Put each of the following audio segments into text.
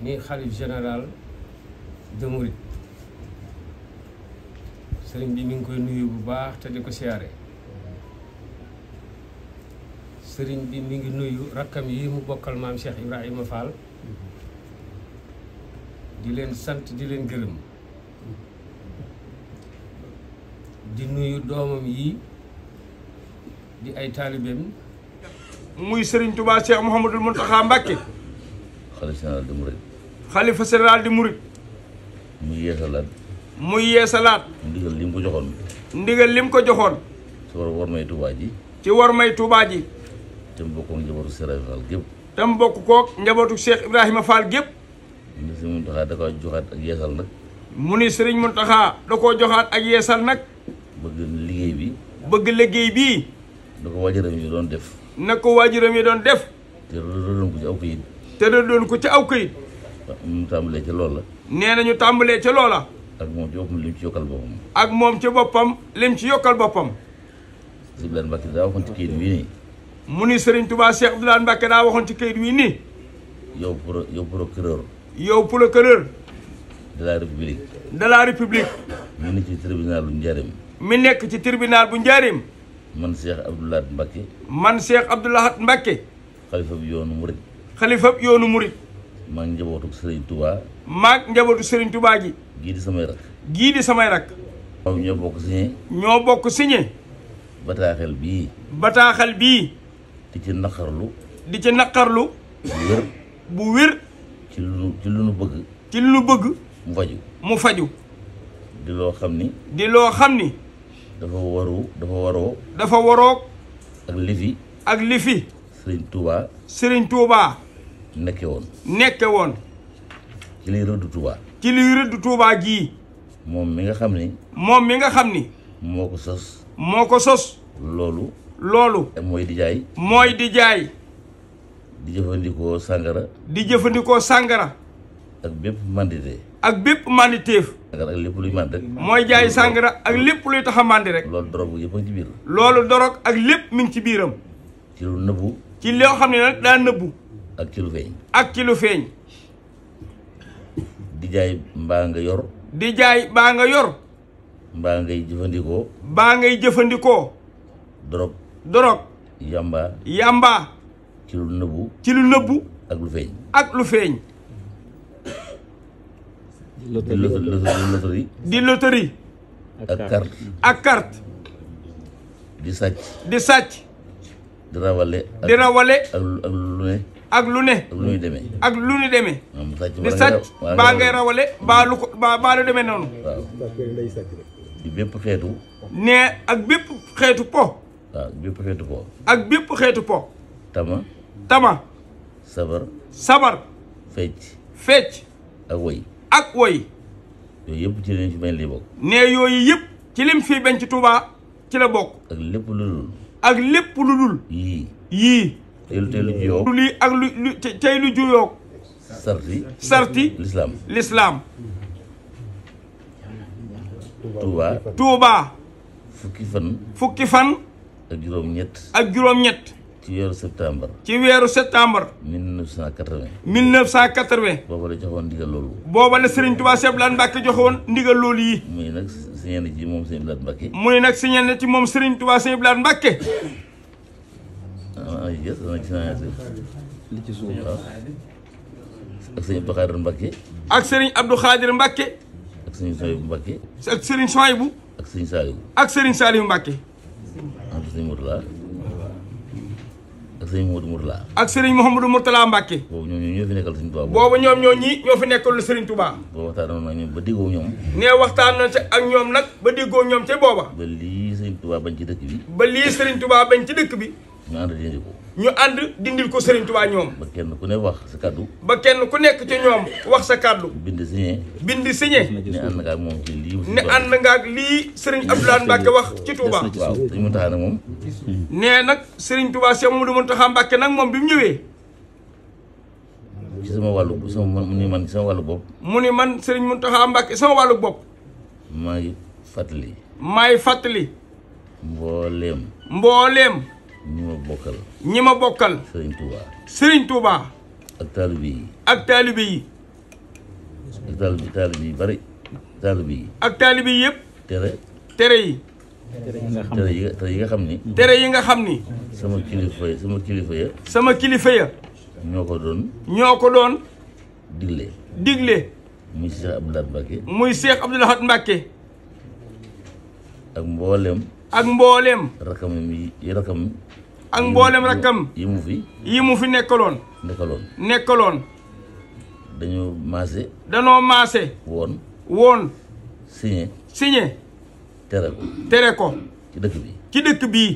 ni Khalif Général de Mouride sëriñ bi mi ngi koy nuyu bu baax te di ko siyaare sëriñ bi mi ngi nuyu rakkam yi mu bokkal maam Cheikh Ibrahima Fall di leen sant di leen gërëm di nuyu doomam yi di ay taalibeem muy Serigne Touba Cheikh Mouhamadul Mountakha Mbacké Khalif Général de Mouride Khalifa Général de Mouride muy yeesalaat ndigal lim ko joxoon ci war may Touba ji te mu bokk ak njabootu Cheikh Ibrahima Fall gépp te mu bokk kook njabootu Cheikh Ibrahima Fall gépp mu ni Serigne Mountakha da koo joxaat ak yeesal nag mu ni Serigne Mountakha da koo joxaat ak yeesal nag bëgg liggéey bii na ko waajuram yi doon def te rëddoon ko ci aw këyit mu tàmbalee ca loola nee nañu tàmbalee ca loola ak moom ci boppam lim ci yokkal boppam ak moom ci boppam lim ci yokkal boppam Serigne Mbacke daa waxoon ci këyit wii nii mu ni Serigne Touba Cheikh Abdoulaye Mbacke daa waxoon ci këyit wii nii yow procureur de la république mi nekk ci tribunal bu Njaaréem man Cheikh Abdoulaye Mbacke xalifa bi yoonu murid maag njabootu Serigne Touba ji gii di samay rak ñoo bokk signé bataaxel bii di ci naqarlu bu wér ci lu nu bëgg mu faju di loo xam ni dafa waroo ak lifi Serigne Touba nekke woon ci liy rëddu Touba gii moom mi nga xam ni moo ko sos loolu mooy di jaay di jëfandikoo sàngara ak bépp manditeef ak lépp luy mànd rek mooy jaay sàngara ak lépp luy tax a màndi rek loolu dorog ak lépp mi ngi ci biiram ci lu nëbbu ci loo xam ne nag daa nëbbu ak ci lu feeñ di jaay mbaa nga yor mbaa ngay jëfandikoo dorog yamba ci lu nëbbu ak lu feeñ di loterie ak carte di sàcc di rawale ak lu ñu demee di sàcc baa ngay rawale baa lu demee noonu di bépp xeetu ak bépp xeetu po tama sabar fecc ak woy yooyu yëpp ci lim fi bañ li bokk yooyu yëpp ci lim fi bañ ci Touba ci la bokk ak lépp lu dul yii tey lu juyoo lii ak tey lu juyoo sarti l'islam Touba fukki fan ak juróom-ñett ci weeru septembre 1980 booba la joxoon ndigal loolu booba la Serigne Touba Cheikh Abdoulaye Mbacke joxoon ndigal loolu yi muy nag signé na ci moom Serigne Abdoulaye Mbacke Touba Cheikh Abdoulaye Mbacke li ci suuf ak Serigne Abdou Khadir Mbacke ak Serigne Abdou Khadir Mbacke ak Serigne Sohaibou Mbacke ak Serigne Sohaibou ak Serigne Saliou Mbacke ak Serigne Mouhamadou Mourtala Mbacke boobu ñoom ñoo fi nekkal Serigne Touba boobu ñoom ñoo fi nekkal Serigne Touba waxtaan ak ñoom ba déggoo ñoom waxtaan na ak ñoom nag ba déggoo ñoom ca booba ba lii Serigne Touba bañ ci dëkk bi ñu ànd dindil ko Serigne Touba ñoom ba kenn ku ne wax sa kaddu ba kenn ku nekk ci ñoom wax sa kaddu bind signé ne ànd nga ak lii Serigne Abdoulaye Mbacke wax ci Touba waaw Serigne Mountakha nag moom nee nag Serigne Touba Cheikh Mamadou Mountakha Mbacke nag moom bi mu ñëwee ci sama wàllu bopp mu ni man Serigne Mountakha Mbacke sama wàllu bopp maay fàttali mbooleem ñi ma bokkal Serigne Touba ak taalibe yi taalibe yi bari taalibe yi ak taalibe yi yëpp tere yi nga xam ni tere yi nga xam ni sama kilifa ya ñoo ko doon digle muy Cheikh Abdoulaye Mbacke muy Cheikh Abdoulaye Mbacke ak mboolem rakam ak mboolem rakkam yi mu fi nekkaloon danoo maase woon signé tere ko ci dëkk bii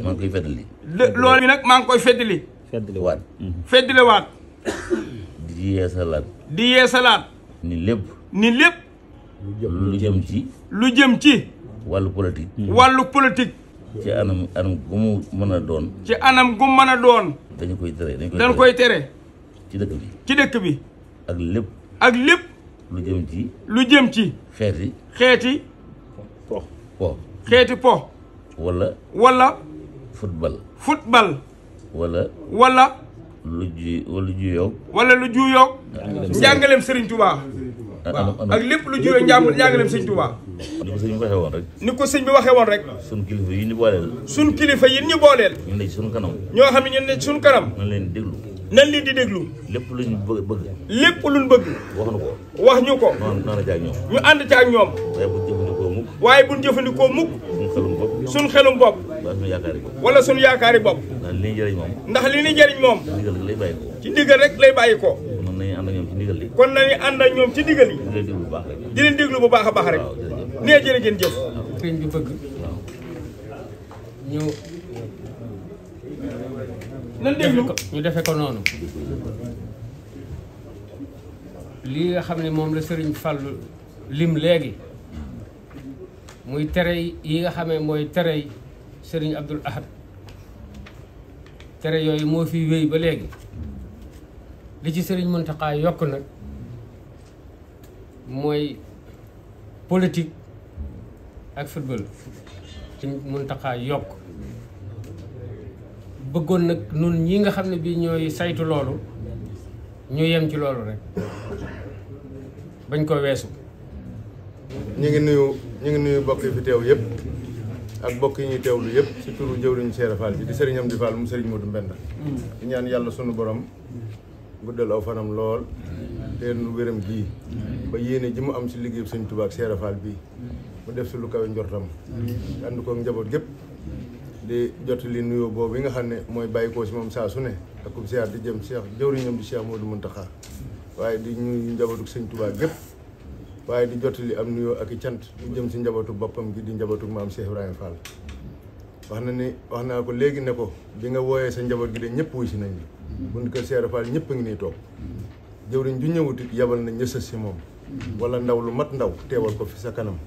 maa ngi koy feddali loolu bi nag maa ngi koy feddali waat di yeesalaat ni lépp lu jëm ci wàllu politique ci anam gu mu mën a doon dañ koy tere ci dëkk bi ak lépp lu jëm ci xeeti po wala football wala lu juyoog njàngaleem Serigne Touba ak lépp lu juyoog njàngaleem Serigne Touba ni ko sëñ bi waxee woon rek sun kilifa yi ñu booleel ñu ne ci sunu kanam ñoo xam ne ñu ne ci sunu kanam nan leen di déglu lépp luñ bëgg wax ñu ko ñu ànd ci ak ñoom waaye buñ jëfandikoo mukk suñ xelum bopp wala suñ yaakaari bopp ndax li ni jëriñ moom ci ndigal rek lay bàyyi ko kon nañu ànd ak ñoom ci ndigal yi di leen déglu bu baax a baax rek nee jërë ngeen jëf sëriñ bi bëgg ñu defe ko noonu lii nga xam ne moom la sëriñ Fallu lim léegi muy tere yi nga xamee mooy tere sëriñ Abdoul Ahad tere yooyu moo fi wéy ba léegi li ci sëriñ Mountakha yokk nag mooy politique ak football sëriñ Mountakha yokk bëggoon nag nun ñi nga xam ne bii ñooy saytu loolu ñu yem ci loolu rek bañ ko weesu. ñu ngi nuyu bokk yi fi teew yëpp ak bokk yi ñuy teewlu yëpp ci turu jëwriñu Cheikh Fall bi di Serigne Amdi Fall mu Serigne Modou Mbenda di ñaan yàlla sunu borom guddal aw fanam lool te nu wéram gii ba yéene ji mu am ci liggéeyu Serigne Touba ak Cheikh Fall bii mu def si lu kawe njortam ànd ko njaboot gépp di jot li nuyoo boobu yi nga xam ne mooy bàyyi ko si moom saa su ne ak ku ziar di jëm Cheikh jëwriñam di Cheikh Modou Mountakha waaye di ñuy njabootu Serigne Touba gépp waaye di jot li am nuyoo ak i cant di jëm si njabootu boppam gi di njabootu maam Cheikh Ibrahima Fall wax naa ko léegi ne ko bi nga wooyee sa njaboot gi de ñëpp wuy si nañ bunt kër Cheikh Fall ñëpp a ngi nii toog jëwriñ ju ñëwut it yabal na ñësës si moom wala ndaw lu mat ndaw teewal ko fi sa kanam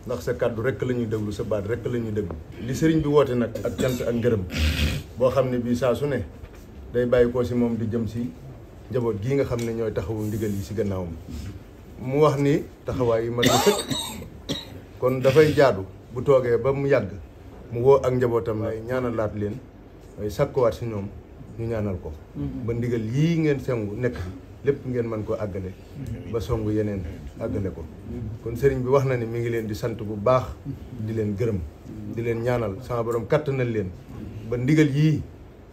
ndax sa kàddu rek la ñuy déglu sa baat rek la ñuy déglu li sëriñ bi woote nag ak cant ak ngërëm boo xam ne bii saa su ne day bàyyi ko si moom di jëm si njaboot gii nga xam ne ñooy taxawu ndigal yi si gannaawam mu wax ni taxawaay yi mat na sëkk kon dafay jaadu bu toogee ba mu yàgg mu woo ak njabootam lay ñaanalaat leen ay sàkkuwaat si ñoom ñu ñaanal ko ba ndigal yii ngeen sengu nekk lépp ngeen mën ko àggale ba songu yeneen àggale ko kon sëriñ bi wax na ni mi ngi leen di sant bu baax di leen gërëm di leen ñaanal sama borom kàttanal leen ba ndigal yii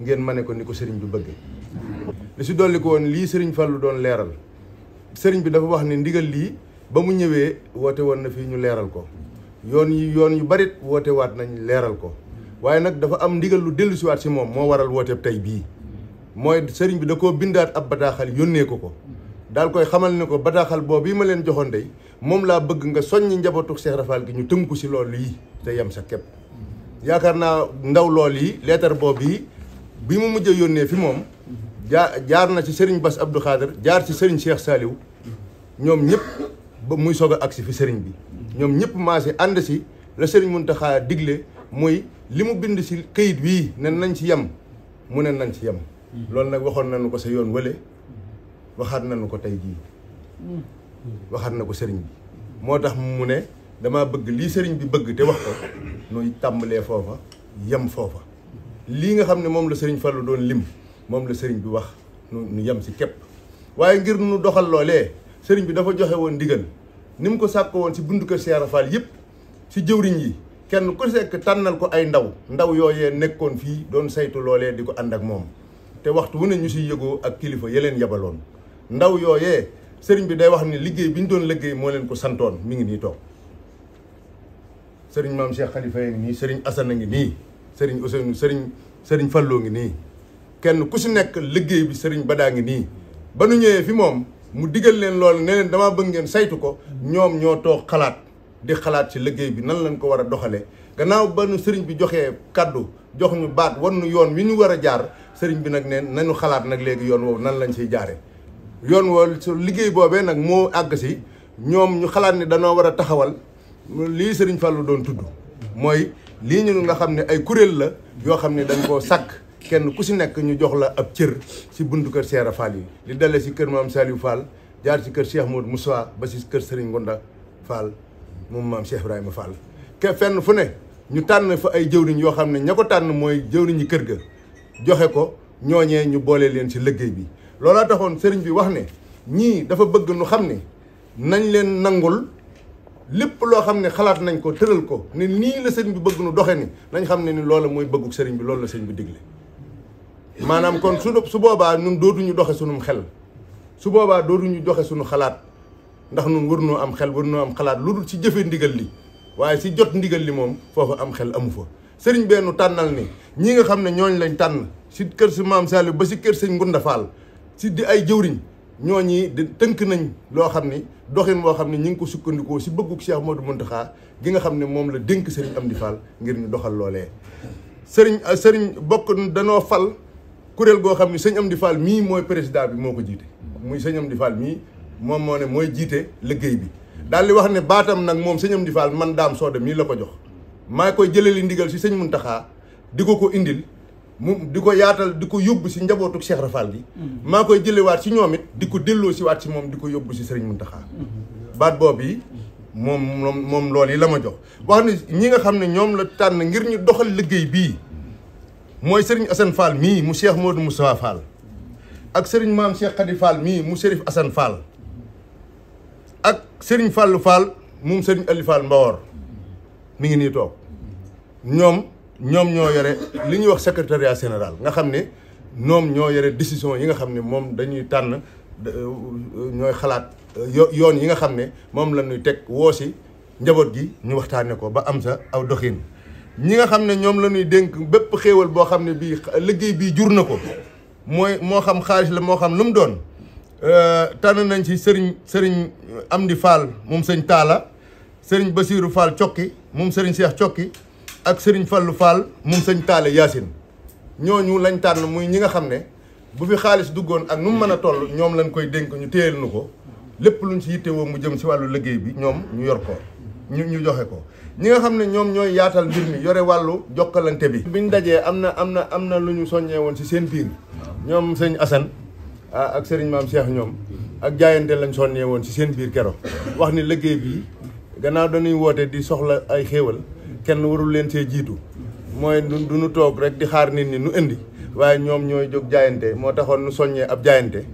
ngeen mane ko ni ko sëriñ bi bëgge li si dolli ko woon lii sëriñ Fallu doon leeral sëriñ bi dafa wax ni ndigal lii ba mu ñëwee woote woon na fii ñu leeral ko yoon yu barit woote waat nañ leeral ko waaye nag dafa am ndigal lu dellu siwaat si moom moo waral woote tey bii mooy sëriñ bi da koo bindaat ab bataaxal yónnee ko daal koy xamal ne ko bataaxal boobu yi ma leen joxoon day moom laa bëgg nga soññi njabootu Cheikh Rafal gi ñu tënku si loolu yi te yem sa képp yaakaar naa ndaw lool yi leetar boobu yi bi mu mujj a yónnee fi moom jaar na ci sëriñ Bass Abdou Khader jaar ci sëriñ Cheikh Saliou ñoom ñëpp ba muy soog a agsi fi sëriñ bi ñoom ñëpp maase ànd si la sëriñ Mountakha digle muy li mu bind si këyit wii ne nañ ci yem mu ne nañ ci yem loolu nag waxoon nañu ko sa yoon wële waxaat nañu ko tey jii waxaat na ko sëriñ bi moo tax mu ne dama bëgg lii sëriñ bi bëgg te wax ko nuy tàmbalee foofa yem foofa lii nga xam ne moom la sëriñ Fallu doon lim moom la sëriñ bi wax nu yem si képp waaye ngir nu doxal loolee sëriñ bi dafa joxe woon ndigal ni mu ko sàkko woon si buntu kër Cheikh Fall yëpp si jëwriñ yi kenn ku nekk tànnal ko ay ndaw yooyee nekkoon fii doon saytu loolee di ko ànd ak moom te waxtu wu ne ñu siy yëgoo ak kilifa yeleen yabaloon ndaw yooyee sëriñ bi day wax ni liggéey bi ñu doon liggéey moo leen ko santoon mi ngi nii toog sëriñ maam Cheikh Khalifa ngi nii sëriñ Assane a ngi nii sëriñ Ousseynou sëriñ Fallou ngi nii kenn ku si nekk liggéey bi sëriñ Badaa ngi nii ba nu ñëwee fi moom mu digal leen loolu ne leen damaa bëgg ngeen saytu ko ñoom ñoo toog xalaat di xalaat ci liggéey bi nan lañ ko war a doxalee gannaaw ba nu sëriñ bi joxee kaddu jox ñu baat wan nu yoon wi ñu war a jaar sëriñ bi nag ne nañu xalaat nag léegi yoon woowu nan lañ siy jaare yoon woowu su liggéey boobee nag moo àgg si ñoom ñu xalaat ni danoo war a taxawal lii sëriñ Fallou doon tudd mooy lii ñu nga xam ne ay kuréel la yoo xam ne dañ koo sàkk kenn ku si nekk ñu jox la ab cër si buntu kër Cheikh Fall yi li dale si kër maam Saliou Fall jaar si kër Cheikh Modou Moussa ba si kër Serigne Gonda Fall moom maam Cheikh Ibrahima Fall ke fenn fu ne ñu tànn fa ay jëwriñ yoo xam ne ña ko tànn mooy jëwriñi kër ga joxe ko ñooñee ñu boole leen si liggéey bi loolaa taxoon sëriñ bi wax ne ñii dafa bëgg nu xam ne nañ leen nangul lépp loo xam ne xalaat nañ ko tëral ko ne nii la sëriñ bi bëgg nu doxe ni nañ xam ne ni loola mooy bëgguk sëriñ bi loolu la sëriñ bi digle maanaam kon su boobaa ñun dootuñu doxe sunum xel su boobaa dootuñu joxe suñu xalaat ndax nun war noo am xel war noo am xalaat lu dul ci jëfe ndigal li waaye si jot ndigal li moom foofu am xel amu fa sëriñ bennu tànnal ni ñi nga xam ne ñooñ lañ tànn si kër si maam Saliou ba si kër sëñ Ngunda Fall si di ay jëwriñ ñooñi di tënk nañ loo xam ni doxin boo xam ne ñi ngi ko sukkandikoo si bëgguk Cheikh Modou Mountakha gi nga xam ne moom la dénk sëriñ Amdi Fall ngir ñu doxal loolee sëriñ bokk danoo fal kuréel goo xam ne sëñ Amdi Fall mii mooy président bi moo ko jiite muy sëñ Amdi Fall mii moom moo ne mooy jiite liggéey bi daal di wax ne baatam nag moom sëñ Amdi Fall man daam sooda mii la ko jox maa koy jëleli ndigal si sëñ Mountakha di ko indil mu di ko yaatal di ko yóbbu si njabootu Cheikh Rafal gi maa koy jëlewaat si ñoom it di ko delloo si waat si moom di ko yóbbu si sëriñ Mountakha baat boobu yi moom loolu yi la ma jox wax ne ñi nga xam ne ñoom la tànn ngir ñu doxal liggéey bii mooy sëriñ Assane Fall mii mu Cheikh Modou Moustapha Fall ak sëriñ maam Cheikh Khady Fall mii mu Serif Assane Fall ak sëriñ Fallou Fall moom sëriñ Ali Fall Mbawor mi ngi nii toog ñoom ñoo yore li ñuy wax secrétariat général nga xam ne ñoom ñoo yore décision yi nga xam ne moom dañuy tànn ñooy xalaat yoon yi nga xam ne moom la ñuy teg woo si njaboot gi ñu waxtaane ko ba am sa aw doxin ñi nga xam ne ñoom la ñuy dénk bépp xéewal boo xam ne bii liggéey bii jur na ko mooy moo xam xaalis la moo xam lu mu doon tànn nañ ci sëriñ Amdi Fall moom sëñ Taala sëriñ Basiiru Fall Cokki moom sëriñ Cheikh Cokki ak sëriñ Fallu Fall moom sëñ Taale Yaasin ñooñu lañ tànn muy ñi nga xam ne bu fi xaalis duggoon ak nu mu mën a toll ñoom lañ koy dénk ñu téyel nu ko lépp luñ ci yittewoo mu jëm si wàllu liggéey bi ñoom ñu yor ko ñu joxe ko ñi nga xam ne ñoom ñooy yaatal mbir mi yore wàllu jokkalante bi biñ dajee am na lu ñu soññee woon si seen biir ñoom sëñ Assane ak sëriñ maam Cheikh ñoom ak jaayante lañ soññee woon si seen biir kero wax ni liggéey bi gannaaw dañuy woote di soxla ay xéewal kenn warul leen see jiitu mooy du ñu toog rek di xaar nit ñi nu indi waaye ñoom ñooy jóg jaayante moo taxoon nu soññee ab jaayante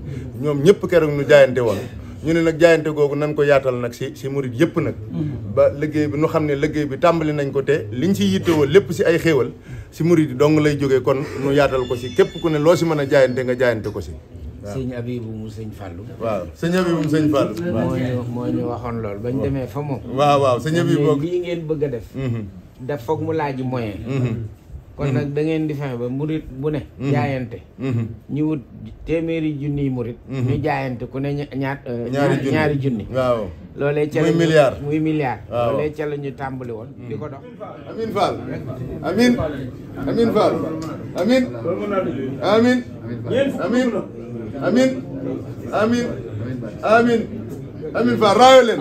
ñoom ñëpp keroog nu jaayante woon ñu ne nag jaayante googu nan ko yaatal nag si murit yëpp nag ba liggéey bi nu xam ne liggéey bi tàmbali nañ ko te liñ si yittewoo lépp si ay xéewal si murit yi dong lay jógee kon nu yaatal ko si képp ku ne loo si mën a jaayante nga jaayante ko si waaw sëñ Abibu mu sëñ Fallou. waaw sëñ Abibu mu sëñ Fallou. moo ñu waxoon lool bañ demee fa moom. waaw sëñ Abibu lii ngeen bëgg a def. daf foog mu laaj moyen. kon nag da ngeen di fexe ba murit bu ne. jaayante. ñu wut téeméeri junniy murit. ñu jaayante ku ne ñaari junni. waaw loolee ca la muy milliard. waaw loolee ca la ñu tàmbali woon. di ko dox. Amin Fall Amin Fall Amin Amin Amin Fall raayo leen